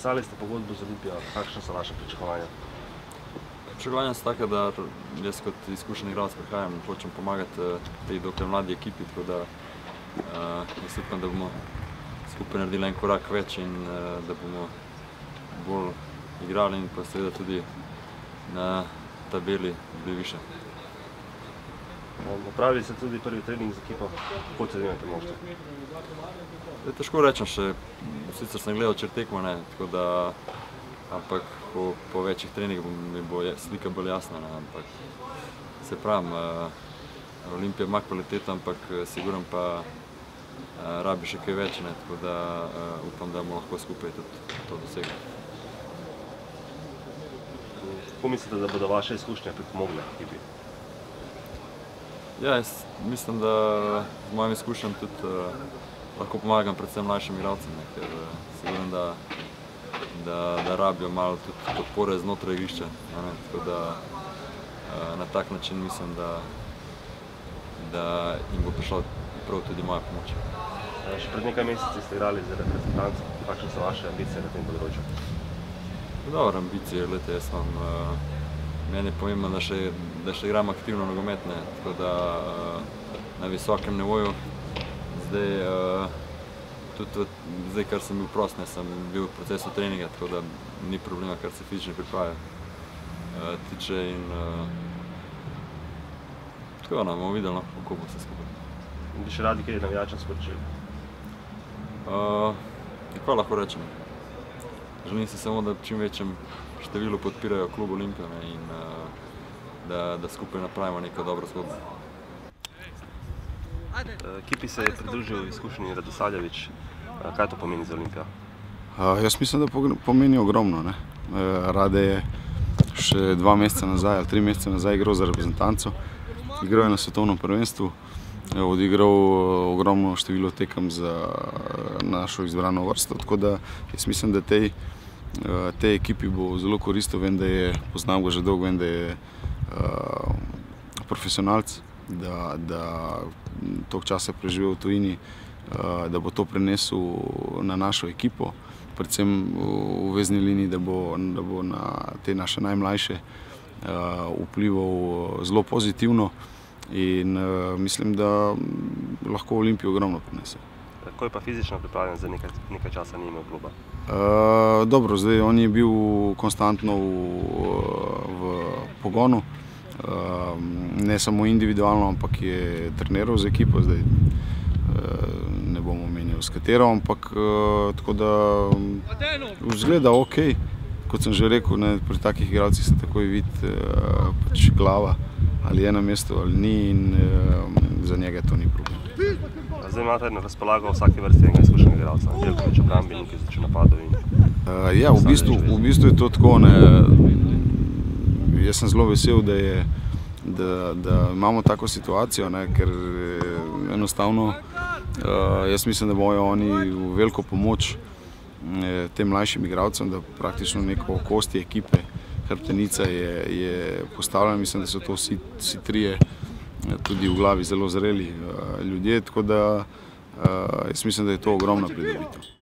Podpisali ste pogodbo z Olimpijo, kakšne so vaše pričakovanja? Pričakovanja so take, da jaz kot izkušen igralec prihajam in hočem pomagati tej dokaj mladi ekipi, tako da jaz upam, da bomo skupaj naredili en korak več in da bomo bolj igrali in pa seveda tudi na tabeli bili više. Opravili ste tudi prvi trening z ekipo, kako ocenjujete moštvo? Težko rečem še, sicer sem gledal tekmo, tako da, ampak po večjih treningih mi bo slika bolj jasna, ampak se pravim, Olimpija ima kvaliteto, ampak sigurno pa rabi še kaj več, tako da upam, da bomo lahko skupaj tudi to dosegli. Kako mislite, da bodo vaše izkušnje pripomogle ekipi? Ja, jaz mislim, da z mojim izkušnjam tudi lahko pomagam predvsem mlajšim igralcem, ker sigurno, da rabijo malo tudi podpore znotraj igrišča, tako da na tak način mislim, da jim bo prišla prav tudi moja pomoč. Še pred nekaj meseci ste igrali z reprezentanco, kakšne so vaše ambicije na tem področju? Dobre ambicije, gledajte, jaz imam, meni je pomembno, da še igram aktivno nogomet, tako da na visokem nivoju. Zdaj, kar sem bil prost, sem bil v procesu treninga, tako da ni problema, kar se fizične priprave tiče in tako da bomo videli, kako bo vse skupaj. Bi še radi kaj navijačem sporočili? Kaj lahko rečem? Želim si samo, da čim večjem številu podpirajo klub Olimpijo in da skupaj napravimo neko dobro zgodbo. Ekipi se je pridružil izkušeni Radosavljević. Kaj to pomeni za Olimpijo? Jaz mislim, da pomeni ogromno. Rade je še 2 meseca nazaj ali 3 mesece nazaj igral za reprezentanco. Igral je na svetovnem prvenstvu, odigral ogromno število tekem za našo izbrano vrsto, tako da jaz mislim, da tej ekipi bo zelo koristil. Vem, da je, poznam ga že dolgo, vem, da je profesionalc, da toliko časa preživel v tujini, da bo to prenesel na našo ekipo, predvsem v vezni liniji, da bo na te naše najmlajše vplival zelo pozitivno in mislim, da lahko Olimpijo ogromno prinese. Kako je pa fizično pripravljen, za nekaj časa ni imel kluba? Dobro, zdaj on je bil konstantno v pogonu, ne samo individualno, ampak je treniral z ekipo, zdaj ne bom omenil s katero, ampak tako da izgleda ok. Kot sem že rekel, pri takih igralcih se takoj vidi pač glava, ali je na mestu ali ni in za njega to ni problem. Zdaj imate na razpolago v vsaki vrsti enega izkušenega igralca, Jelković v obrambi, Nikezić v napadu in... Ja, v bistvu je to tako. Jaz sem zelo vesel, da imamo tako situacijo, ker enostavno jaz mislim, da bojo oni v veliko pomoč tem mlajšim igralcem, da praktično neko okostje ekipe, hrbtenica je postavljena. Mislim, da so to vsi trije tudi v glavi zelo zreli ljudje, tako da jaz mislim, da je to ogromna pridobitev.